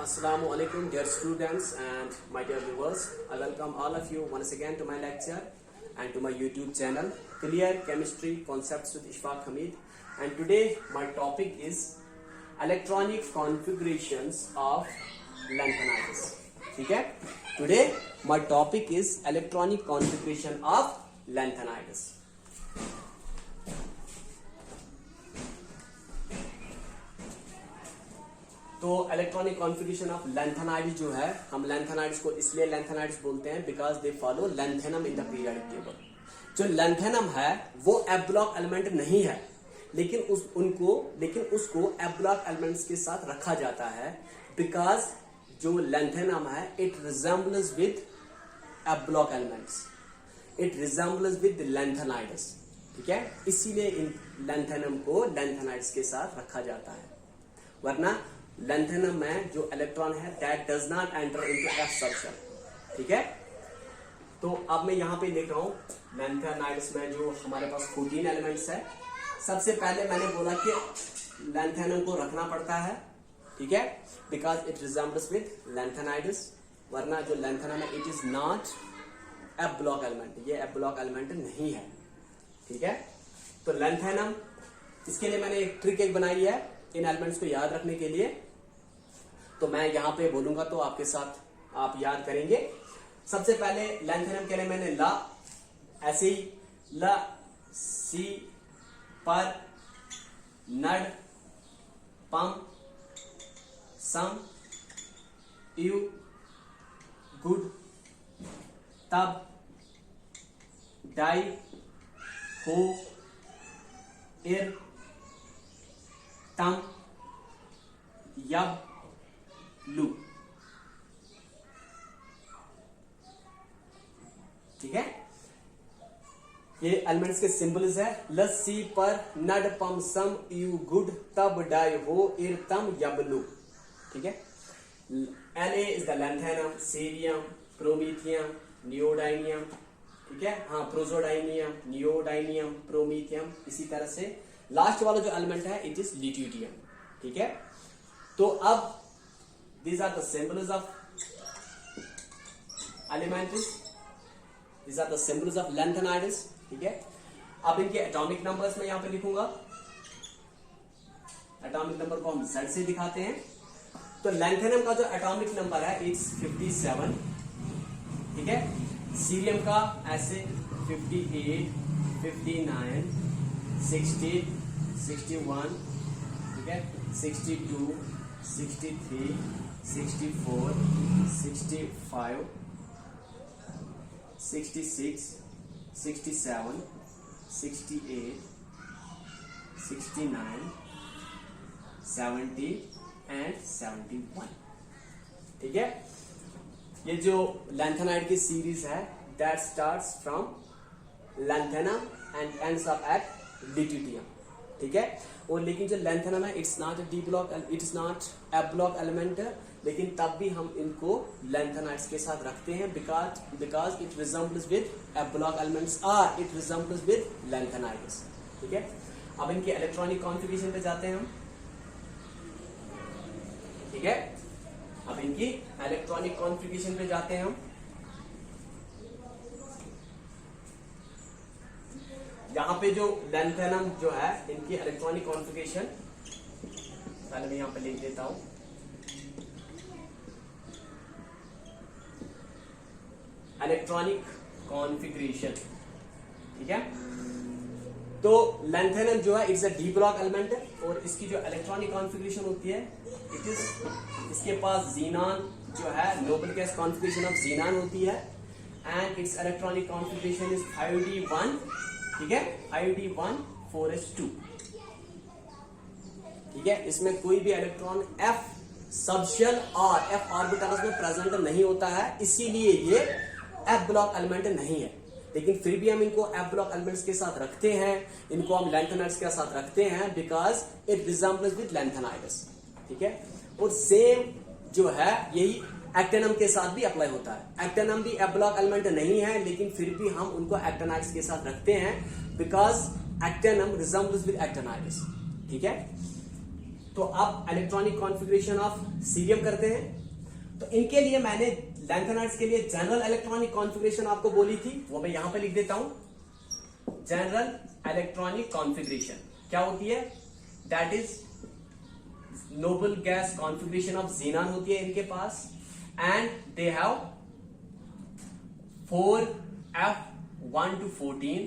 Assalamu alaikum dear students and my dear viewers. I welcome all of you once again to my lecture and to my YouTube channel Clear Chemistry Concepts with Ishfaq Hamid. And today my topic is electronic configurations of lanthanides. Okay? Today my topic is electronic configuration of lanthanides. तो electronic configuration of lanthanides जो है, हम lanthanides को इसलिए lanthanides बोलते हैं because they follow lanthanum in the periodic table. जो lanthanum है वो एफ ब्लॉक एलिमेंट नहीं है, लेकिन उसको एफ ब्लॉक एलिमेंट्स के साथ रखा जाता है बिकॉज जो लैंथेनम है it resembles with F block elements, it resembles with lanthanides. ठीक है, इसीलिए इन लैंथेनम को लैंथेनाइड्स के साथ रखा जाता है. वरना लैंथेनम में जो इलेक्ट्रॉन है that does not enter into F subshell. ठीक है, तो अब मैं यहां पे लिख रहा हूं लैंथेनाइड्स में जो हमारे पास 14 एलिमेंट्स है. सबसे पहले मैंने बोला कि लैंथेनम को रखना पड़ता है. ठीक है, because it resembles with lanthanides. वरना जो लैंथेनम है it is not F block element, ये एफ ब्लॉक एलिमेंट नहीं है. ठीक है, तो लैंथेनम, इसके लिए मैंने एक ट्रिक बनाई है इन एलिमेंट्स को याद रखने के लिए. तो मैं यहां पे बोलूंगा तो आपके साथ आप याद करेंगे. सबसे पहले लैंथेनम के लिए मैंने ला, ऐसे ही ल सी पर नड पम सम यू गुड तब डाई हो ir तम यब लू. ठीक है, ये एलिमेंट्स के सिंबल्स है. लस्सी पर नड पम सम यू गुड तब डाई हो इर तम यब लू. ठीक है, Na is the lanthanum, cerium, promethium, neodymium. ठीक है, हाँ, प्रोजोडाइनियम, नियोडाइनियम, प्रोमीथियम. इसी तरह से लास्ट वाला जो एलिमेंट है इट इज लिट्यूडियम. ठीक है, तो अब these are the symbols of elements, these are the symbols of lanthanides. ठीक है, अब इनके एटॉमिक नंबर्स में यहां पे लिखूंगा. एटॉमिक नंबर को हम Z से दिखाते हैं. तो लैंथेनम का जो एटॉमिक नंबर है इट्स 57. ठीक है, सीरियम का ऐसे 58, 59, 60, 61. ठीक है, 62, 63, 64, 65, 66, 67, 68, 69, 70 एंड 71. ठीक है, ये जो लैंथेनाइड की सीरीज है that starts from lanthanum and ends up at lutetium. ठीक है, और लेकिन जो लैंथेनम है it's not D block, it is not F block element, लेकिन तब भी हम इनको लैंथेनाइड्स के साथ रखते हैं because it resembles with F block elements or it resembles with lanthanides. ठीक है, अब इनके इलेक्ट्रॉनिक कॉन्फ़िगरेशन पे जाते हैं हम. ठीक है, अब इनकी इलेक्ट्रॉनिक कॉन्फ़िगरेशन पे जाते हैं हम. यहां पे जो लैंथेनम जो है इनकी इलेक्ट्रॉनिक कॉन्फ़िगरेशन पहले मैं यहां पे लिख देता हूं. Electronic configuration. ठीक है, तो लैंथेनम जो है it's a D block element है और इसकी जो इलेक्ट्रॉनिक कॉन्फ़िगरेशन होती है इट इज, इसके पास जीनॉन जो है Nobel gas configuration of xenon होती है and it's electronic configuration is 5d1. ठीक है, 5d1 4s2. ठीक है, इसमें कोई भी इलेक्ट्रॉन एफ सबशेल और एफ ऑर्बिटल्स में प्रेजेंट नहीं होता है, इसीलिए ये एफ ब्लॉक एलिमेंट नहीं है. लेकिन फिर भी हम इनको एफ ब्लॉक एलिमेंट्स के साथ रखते हैं, इनको हम लैंथेनाइड्स के साथ रखते हैं because it resembles with lanthanides. ठीक है, और सेम जो है यही एक्टेनम के साथ भी अप्लाई होता है. एक्टेनम भी एफ ब्लॉक एलिमेंट नहीं है, लेकिन फिर भी हम उनको एक्टेनाइड्स के साथ रखते हैं बिकॉज एक्टेनम रिजेंबल्स विद एक्टेनाइड्स. ठीक है, तो अब इलेक्ट्रॉनिक कॉन्फ़िगरेशन ऑफ सीरियम करते हैं। तो इनके लिए मैंने लैंथेनाइड्स के लिए जनरल इलेक्ट्रॉनिक कॉन्फ़िगरेशन आपको बोली थी, वो मैं यहां पे लिख देता हूं। जनरल इलेक्ट्रॉनिक कॉन्फ़िगरेशन क्या होती है? That is noble gas configuration of xenon होती है इनके पास, and they have 4f1 to 14,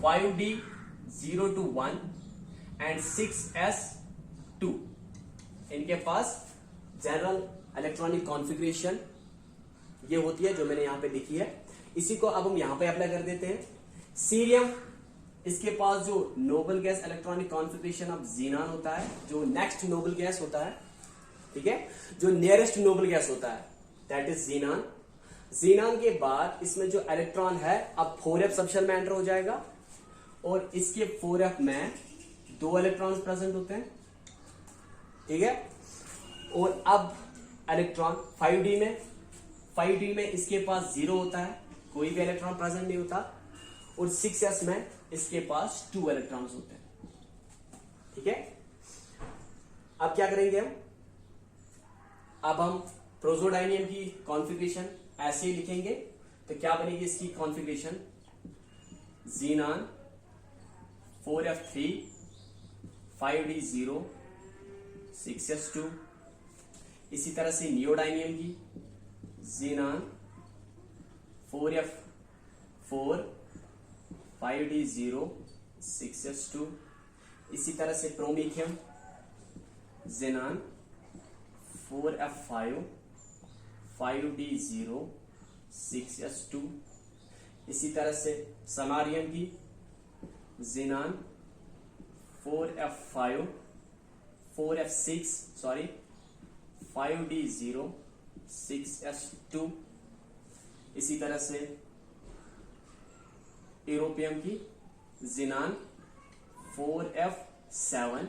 5d 0 to 1 and 6s2। इनके पास जनरल इलेक्ट्रॉनिक कॉन्फ़िगरेशन ये होती है जो मैंने यहां पे लिखी है। इसी को अब हम यहां पे अप्लाई कर देते हैं। सीरियम, इसके पास जो noble gas electronic configuration of xenon होता है, जो नेक्स्ट नोबल गैस होता है, ठीक है, जो नियरेस्ट नोबल गैस होता है, दैट इज ज़ीनान। ज़ीनान के बाद इसमें जो इलेक्ट्रॉन है अब 4f सबशेल में एंटर हो जाएगा, और इसके 4f में 2 इलेक्ट्रॉन्स प्रेजेंट होते हैं, ठीक है। और अब इलेक्ट्रॉन 5d में इसके पास 0 होता है, कोई भी इलेक्ट्रॉन प्रेजेंट नहीं होता, और 6s में इसके पास 2 इलेक्ट्रॉन्स होते हैं, ठीक है। अब क्या करेंगे हम? अब हम प्रोजोडायनियम की कॉन्फ़िगरेशन ऐसे ही लिखेंगे। तो क्या बनेगी इसकी configuration? Xenon 4f3, 5d0, 6s2। इसी तरह से नियोडायनियम की ज़ीनान 4f4, 5d0, 6s2। इसी तरह से promethium xenon 4f5, 5d0, 6s2। इसी तरह से समारियम की ज़ीनान 4f5, 5d0, 6s2। इसी तरह से यूरोपियम की ज़ीनान 4f7,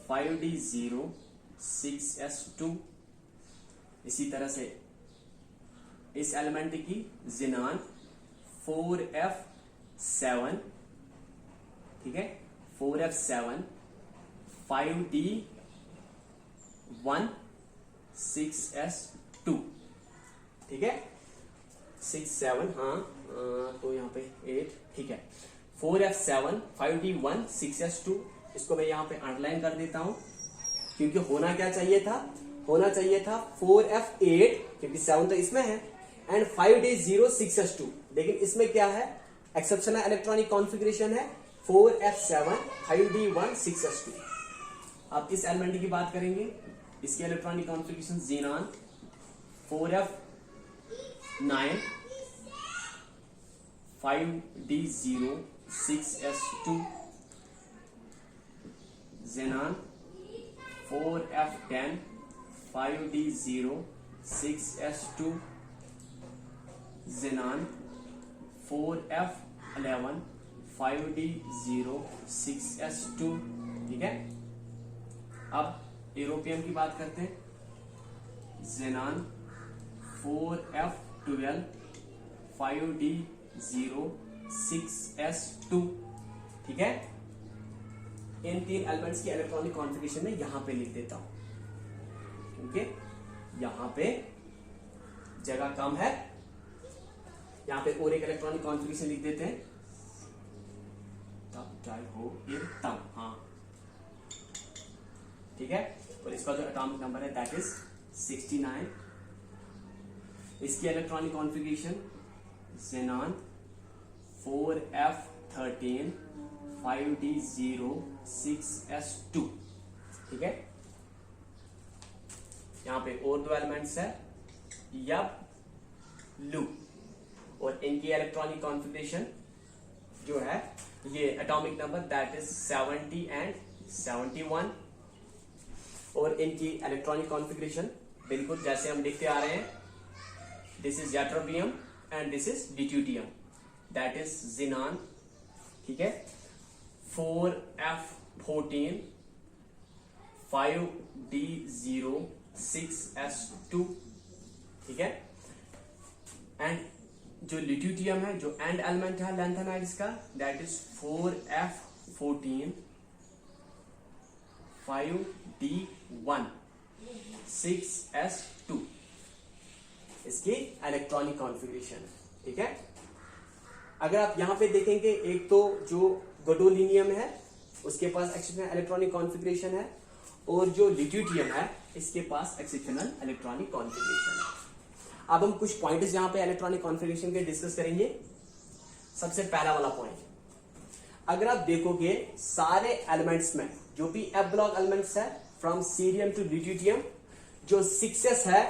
5d0, 6s2। इसी तरह से इस एलिमेंट की ज़ीनान 4f7, ठीक है, 4f7, 5d1, 6s2, ठीक है, 6, 7, हाँ, तो यहाँ पे 8, ठीक है। 4f7, 5d1, 6s2, इसको मैं यहाँ पे अंडरलाइन कर देता हूं, क्योंकि होना क्या चाहिए था? होना चाहिए था 4f8, क्योंकि 7 तो इसमें है, एंड 5d0, 6s2। लेकिन इसमें क्या है? एक्सेप्शनल इलेक्ट्रॉनिक कॉन्फ़िगरेशन है 4f7, 5d1, 6s2। अब इस एलिमेंट की बात करेंगे, इसकी electronic configuration xenon 4f9, 5d0, 6s2। Xenon 4f10, 5d0, 6s2। Xenon 4f11, 5d0, 6s2, ठीक है। अब यूरोपियम की बात करते हैं। ज़ीनान 4f12, 5d0, 6s2, ठीक है। इन 3 एलिमेंट्स की इलेक्ट्रॉनिक कॉन्फ़िगरेशन में यहां पे लिख देता हूं, क्योंकि यहां पे जगह कम है। यहां पे और एक इलेक्ट्रॉनिक कॉन्फ़िगरेशन लिख देते हैं, तब चाहे हो ये तब, हाँ, ठीक है। और इसका जो एटॉमिक नंबर है दैट इज 69। इसकी electronic configuration xenon 4f13, 5d0, 6s2, ठीक है। यहां पे और 2 एलिमेंट्स है, यब, लू, और इनकी इलेक्ट्रॉनिक कॉन्फ़िगरेशन जो है ये atomic number that is 70 and 71। और इनकी इलेक्ट्रॉनिक कॉन्फ़िगरेशन बिल्कुल जैसे हम लिखते आ रहे हैं, this is europium and this is deuterium, that is xenon, ठीक है, 4f14, 5d0, 6s2, ठीक है। एंड जो ल्यूटियम है, जो एंड एलिमेंट है लैंथेनाइड्स का, that is 4f14, 5d1 6s2 इसकी इलेक्ट्रॉनिक कॉन्फ़िगरेशन है। ठीक है, अगर आप यहां पे देखेंगे एक तो जो गैडोलीनियम है उसके पास एक्सेप्शनल इलेक्ट्रॉनिक कॉन्फ़िगरेशन है और जो लिथ्यूटियम है इसके पास एक्सेप्शनल इलेक्ट्रॉनिक कॉन्फ़िगरेशन है। अब हम कुछ पॉइंट्स यहां पे इलेक्ट्रॉनिक कॉन्फ़िगरेशन के डिस्कस करेंगे। सबसे पहला वाला पॉइंट, अगर आप देखोगे सारे एलिमेंट्स में जो भी एफ ब्लॉक एलिमेंट्स है फ्रॉम सीरियम टू लिथ्यूटियम, जो 6s है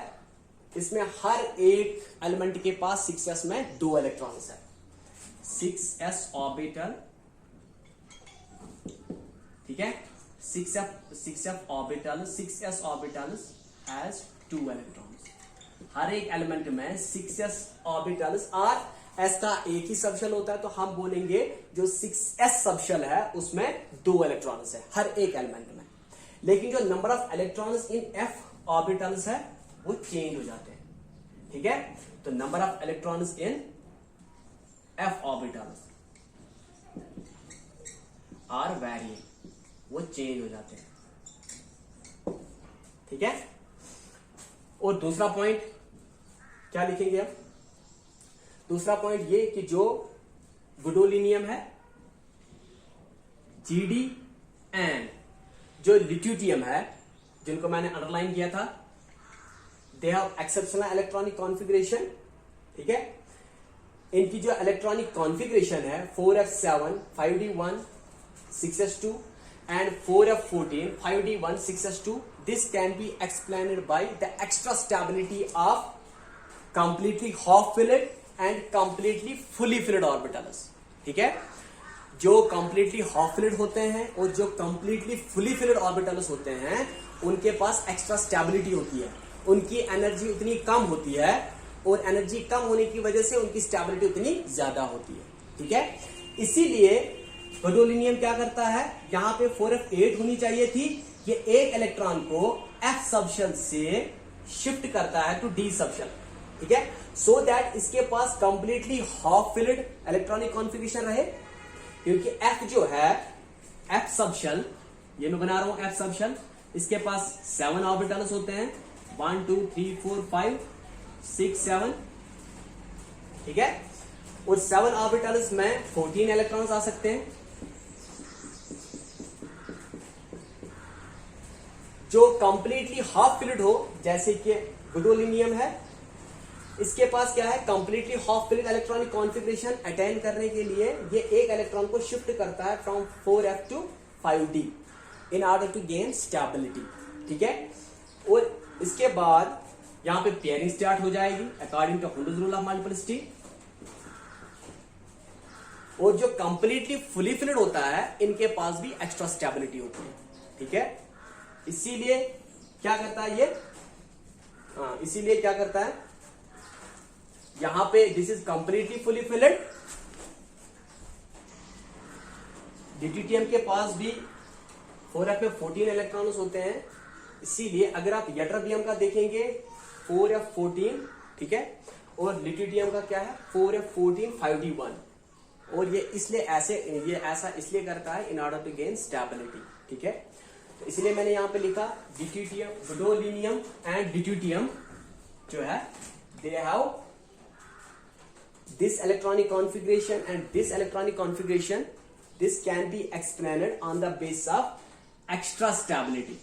इसमें हर एक एलिमेंट के पास 6s में 2 इलेक्ट्रॉन्स है। 6s ऑर्बिटल, ठीक है, 6s ऑर्बिटल्स हैज 2 इलेक्ट्रॉन्स। हर एक एलिमेंट में 6s ऑर्बिटल्स और s का एक ही सबशेल होता है, तो हम बोलेंगे जो 6s सबशेल है उसमें 2 इलेक्ट्रॉन्स है हर एक एलिमेंट में। लेकिन जो number of electrons in f orbitals है वो चेंज हो जाते हैं। ठीक है, तो number of electrons in f orbitals are variant, वो चेंज हो जाते हैं। ठीक है, और दूसरा पॉइंट क्या लिखेंगे हम? दूसरा पॉइंट ये कि जो गैडोलीनियम है Gd एंड जो लिथ्यूटियम है जिनको मैंने अंडरलाइन किया था, they have exceptional electronic configuration. ठीक है, इनकी जो इलेक्ट्रॉनिक कॉन्फ़िगरेशन है 4f7 5d1 6s2 and 4f14 5d1 6s2, this can be explained by the extra stability of completely half filled and completely fully filled orbitals। ठीक है, जो completely half filled होते हैं और जो completely fully filled orbitals होते हैं उनके पास एक्स्ट्रा स्टेबिलिटी होती है, उनकी एनर्जी उतनी कम होती है और एनर्जी कम होने की वजह से उनकी स्टेबिलिटी उतनी ज्यादा होती है। ठीक है, इसीलिए गैडोलीनियम क्या करता है, यहां पे 4f8 होनी चाहिए थी, ये एक इलेक्ट्रॉन को f सबशेल से शिफ्ट करता है टू d सबशेल। ठीक है, सो दैट इसके पास completely half filled electronic configuration रहे, क्योंकि f जो है f सबशेल, ये मैं बना रहा हूं f सबशेल, इसके पास 7 ऑर्बिटल्स होते हैं 1 2 3 4 5 6 7। ठीक है, और 7 ऑर्बिटल्स में 14 इलेक्ट्रॉन्स आ सकते हैं। जो कंप्लीटली हाफ फिल्ड हो, जैसे कि गैडोलीनियम है, इसके पास क्या है, completely half filled electronic configuration attain करने के लिए ये एक इलेक्ट्रॉन को शिफ्ट करता है from 4f to 5d in order to gain stability. ठीक है, और इसके बाद यहां पे पेयरिंग स्टार्ट हो जाएगी according to Hund's rule of multiplicity. और जो कंप्लीटली फुली फिल्ड होता है इनके पास भी एक्स्ट्रा स्टेबिलिटी होती है। ठीक है, इसीलिए क्या करता है ये, इसीलिए क्या करता है, यहां पे this is completely fully filled, deuterium के पास भी 4f में 14 इलेक्ट्रॉन्स होते हैं। इसीलिए अगर आप यट्रबियम का देखेंगे 4f14, ठीक है, और लिथियम का क्या है 4f14 5d1, और ये इसलिए ऐसा इसलिए करता है in order to gain stability. ठीक है, तो इसलिए मैंने यहां पे लिखा ड्यूटेरियम, गैडोलीनियम एंड ड्यूटेरियम जो है they have this electronic configuration and this electronic configuration, this can be explained on the basis of extra stability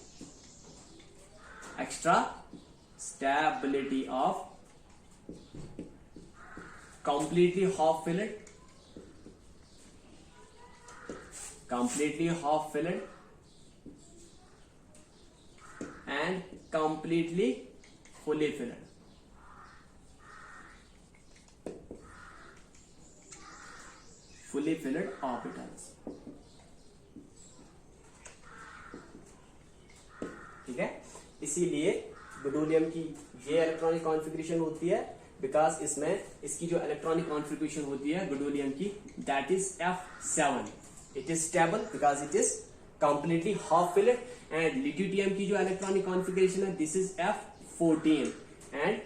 of completely half filled and completely fully filled। fully filled orbitals। ठीक है, इसीलिए gadolinium की ये electronic configuration होती है, because इसमें इसकी जो इलेक्ट्रॉनिक कॉन्फ़िगरेशन होती है गैडोलियम की, that is F7। It is stable because it is completely half field, and lithium की जो इलेक्ट्रॉनिक कॉन्फ़िगरेशन है दिस इज F14, एंड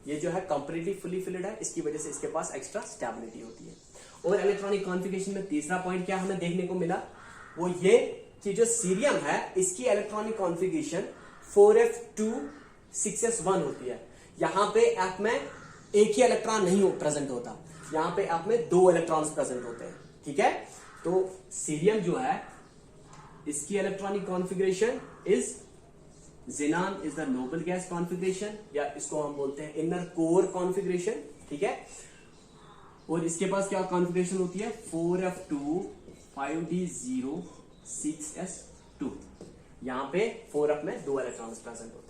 ये जो है कंप्लीटली फुली फिल्ड है, इसकी वजह से इसके पास एक्स्ट्रा स्टेबिलिटी होती है। और इलेक्ट्रॉनिक कॉन्फ़िगरेशन में तीसरा पॉइंट क्या हमें देखने को मिला, वो ये कि जो सीरियम है इसकी इलेक्ट्रॉनिक कॉन्फ़िगरेशन 4f2 6s1 होती है। यहां पे एफ में एक ही इलेक्ट्रॉन नहीं प्रेजेंट होता, यहां पे एफ में 2 इलेक्ट्रॉन्स प्रेजेंट होते हैं। ठीक है, तो सीरियम जो है इसकी electronic configuration is xenon is the noble gas configuration, या इसको हम बोलते हैं इनर कोर कॉन्फ़िगरेशन। ठीक है, और इसके पास क्या कॉन्फ़िगरेशन होती है 4f2 5d0 6s2। यहां पे 4f में 2 इलेक्ट्रॉन्स प्रेजेंट होते हैं।